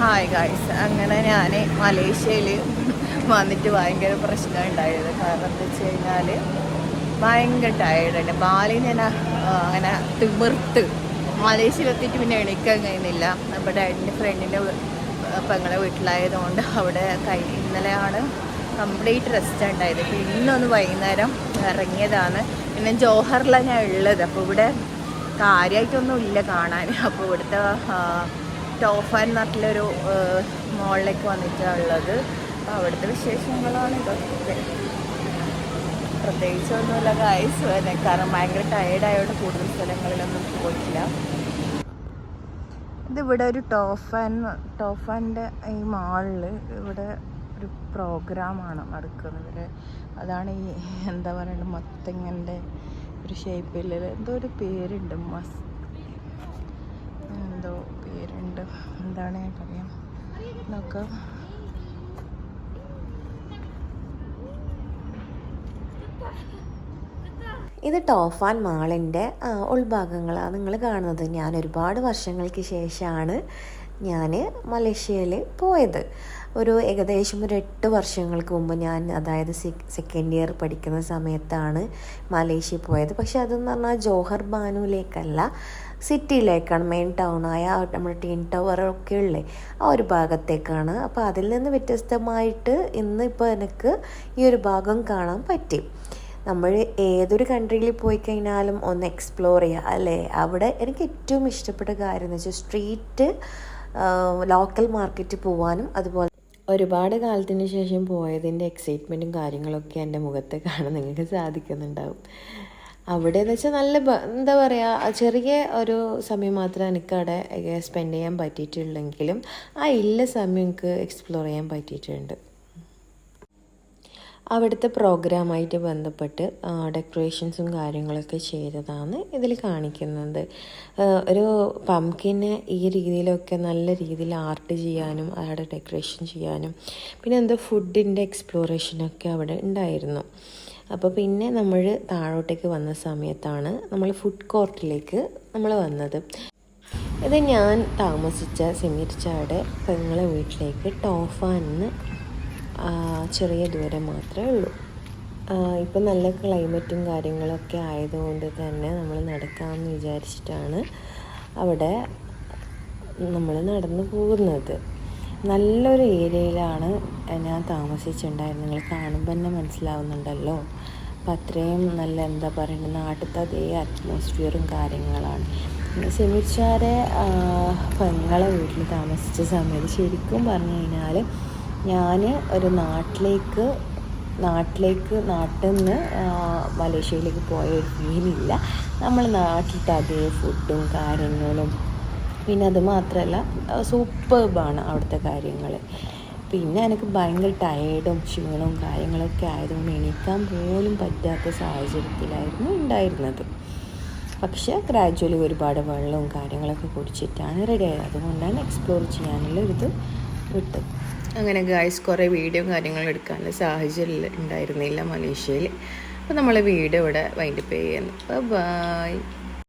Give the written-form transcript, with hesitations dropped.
Hi guys, അങ്ങനെ ഞാൻ മലേഷ്യയിൽ വന്നിട്ട് ഭയങ്കര പ്രശ്നം ഉണ്ടായത്. കാരണം എന്താ വെച്ച് കഴിഞ്ഞാൽ ഭയങ്കര ടയേർഡാണ്. ബാലിയിൽ ഞാൻ അങ്ങനെ തിമിർത്ത് മലേഷ്യയിലെത്തിയിട്ട് പിന്നെ എണീക്കാൻ കഴിയുന്നില്ല. അപ്പോൾ ഡാഡിൻ്റെ ഫ്രണ്ടിൻ്റെ പെങ്ങളെ വീട്ടിലായതുകൊണ്ട് അവിടെ ഇന്നലെയാണ് കംപ്ലീറ്റ് റെസ്റ്റ് ഉണ്ടായത്. അപ്പോൾ ഇന്നൊന്ന് വൈകുന്നേരം ഇറങ്ങിയതാണ്. പിന്നെ ജോഹറിലാണ് ഞാൻ ഉള്ളത്. അപ്പോൾ ഇവിടെ കാര്യമായിട്ടൊന്നും ഇല്ല കാണാൻ. അപ്പോൾ ഇവിടുത്തെ ടോഫാൻ നാട്ടിലൊരു മോളിലേക്ക് വന്നിട്ടുള്ളത്. അപ്പോൾ അവിടുത്തെ വിശേഷങ്ങളാണ് ഇതൊക്കെ. പ്രത്യേകിച്ചൊന്നുമില്ല ഗായ്സ്, കാരണം ഭയങ്കര ടയേർഡായതുകൊണ്ട് കൂടുതൽ സ്ഥലങ്ങളിലൊന്നും പോയിട്ടില്ല. ഇതിവിടെ ഒരു ടോഫാൻ്റെ ഈ മാളിൽ ഇവിടെ ഒരു പ്രോഗ്രാമാണ് നടക്കുന്നത്. അതാണ് ഈ എന്താ പറയുക, മത്തങ്ങൻ്റെ ഒരു ഷേപ്പിൽ എന്തോ ഒരു പേരുണ്ട്, എന്തോ പേരുണ്ട്, എന്താണ് ഞാൻ പറയാം നോക്കാം. ഇത് ടോഫാൻ മാളിൻ്റെ ഉൾഭാഗങ്ങളാണ് നിങ്ങൾ കാണുന്നത്. ഞാൻ ഒരുപാട് വർഷങ്ങൾക്ക് ശേഷമാണ് ഞാൻ മലേഷ്യയിൽ പോയത്. ഏകദേശം ഒരു 8 വർഷങ്ങൾക്ക് മുമ്പ് ഞാൻ, അതായത് സെക്കൻഡ് ഇയർ പഠിക്കുന്ന സമയത്താണ് മലേഷ്യ പോയത്. പക്ഷെ അതെന്ന് പറഞ്ഞാൽ ജോഹർ ബാനുവിലേക്കല്ല, സിറ്റിയിലേക്കാണ്, മെയിൻ ടൗണായ നമ്മുടെ ടീൻ ടവറൊക്കെ ഉള്ളത് ആ ഒരു ഭാഗത്തേക്കാണ്. അപ്പോൾ അതിൽ നിന്ന് വ്യത്യസ്തമായിട്ട് ഇന്ന് ഇപ്പോൾ എനിക്ക് ഈ ഒരു ഭാഗം കാണാൻ പറ്റി. നമ്മൾ ഏതൊരു കൺട്രിയിൽ പോയി കഴിഞ്ഞാലും ഒന്ന് എക്സ്പ്ലോർ ചെയ്യുക അല്ലേ. അവിടെ എനിക്ക് ഏറ്റവും ഇഷ്ടപ്പെട്ട കാര്യം എന്ന് വെച്ചാൽ സ്ട്രീറ്റ് ലോക്കൽ മാർക്കറ്റ് പോകാനും, അതുപോലെ ഒരുപാട് കാലത്തിന് ശേഷം പോയതിൻ്റെ എക്സൈറ്റ്മെൻറ്റും കാര്യങ്ങളൊക്കെ എൻ്റെ മുഖത്ത് കാണാൻ നിങ്ങൾക്ക് സാധിക്കുന്നുണ്ടാവും. അവിടെ എന്ന് വെച്ചാൽ നല്ല എന്താ പറയുക, ചെറിയ ഒരു സമയം മാത്രമേ എനിക്ക് അവിടെ സ്പെൻഡ് ചെയ്യാൻ പറ്റിയിട്ടുള്ളെങ്കിലും ആ സമയം എനിക്ക് എക്സ്പ്ലോർ ചെയ്യാൻ പറ്റിയിട്ടുണ്ട്. അവിടുത്തെ പ്രോഗ്രാമായിട്ട് ബന്ധപ്പെട്ട് ഡെക്കറേഷൻസും കാര്യങ്ങളൊക്കെ ചെയ്തതാണ് ഇതിൽ കാണിക്കുന്നത്. ഒരു പംകിനെ ഈ രീതിയിലൊക്കെ നല്ല രീതിയിൽ ആർട്ട് ചെയ്യാനും അവിടെ ഡെക്കറേഷൻ ചെയ്യാനും പിന്നെ എന്തോ ഫുഡിൻ്റെ എക്സ്പ്ലോറേഷനൊക്കെ അവിടെ ഉണ്ടായിരുന്നു. അപ്പോൾ പിന്നെ നമ്മൾ താഴോട്ടേക്ക് വന്ന സമയത്താണ് നമ്മൾ ഫുഡ് കോർട്ടിലേക്ക് നമ്മൾ വന്നത്. ഇത് ഞാൻ താമസിച്ച സെമിർച്ചാടെ പെങ്ങളെ വീട്ടിലേക്ക് ടോഫാനിന്ന് ചെറിയ ദൂരം മാത്രമേ ഉള്ളൂ. ഇപ്പം നല്ല ക്ലൈമറ്റും കാര്യങ്ങളൊക്കെ ആയതുകൊണ്ട് തന്നെ നമ്മൾ നടക്കാമെന്ന് വിചാരിച്ചിട്ടാണ് അവിടെ നമ്മൾ നടന്നു പോകുന്നത്. നല്ലൊരു ഏരിയയിലാണ് ഞാൻ താമസിച്ചിട്ടുണ്ടായിരുന്നത്. നിങ്ങൾ കാണുമ്പോൾ തന്നെ മനസ്സിലാവുന്നുണ്ടല്ലോ. അപ്പം അത്രയും നല്ല എന്താ പറയുക, നാട്ടിലത്തെ അതേ അറ്റ്മോസ്ഫിയറും കാര്യങ്ങളാണ്. സെമിർച്ചാരെ പെങ്ങളെ വീട്ടിൽ താമസിച്ച സമയത്ത് ശരിക്കും പറഞ്ഞു കഴിഞ്ഞാൽ ഞാൻ ഒരു നാട്ടിൽ നിന്ന് മലേഷ്യയിലേക്ക് പോയ ഒരു ഫീലില്ല. നമ്മൾ നാട്ടിലത്തെ അതേ ഫുഡും കാര്യങ്ങളും, പിന്നെ അത് മാത്രമല്ല സൂപ്പർബാണ് അവിടുത്തെ കാര്യങ്ങൾ. പിന്നെ എനിക്ക് ഭയങ്കര ടയേർഡും ക്ഷീണവും കാര്യങ്ങളൊക്കെ ആയതുകൊണ്ട് എണീക്കാൻ പോലും പറ്റാത്ത സാഹചര്യത്തിലായിരുന്നു ഉണ്ടായിരുന്നത്. പക്ഷേ ഗ്രാജ്വലി ഒരുപാട് വെള്ളവും കാര്യങ്ങളൊക്കെ കുടിച്ചിട്ടാണ് റെഡി ആയത്. അതുകൊണ്ടാണ് എക്സ്പ്ലോർ ചെയ്യാനുള്ള ഒരിത് വിട്ടത്. അങ്ങനെ ഗായ്സ്, കുറേ വീഡിയോ കാര്യങ്ങൾ എടുക്കാനുള്ള സാഹചര്യം ഉണ്ടായിരുന്നില്ല മലേഷ്യയിൽ. അപ്പോൾ നമ്മൾ വീഡിയോ ഇവിടെ വൈൻഡപ്പ് ചെയ്യുന്നു. ബൈ.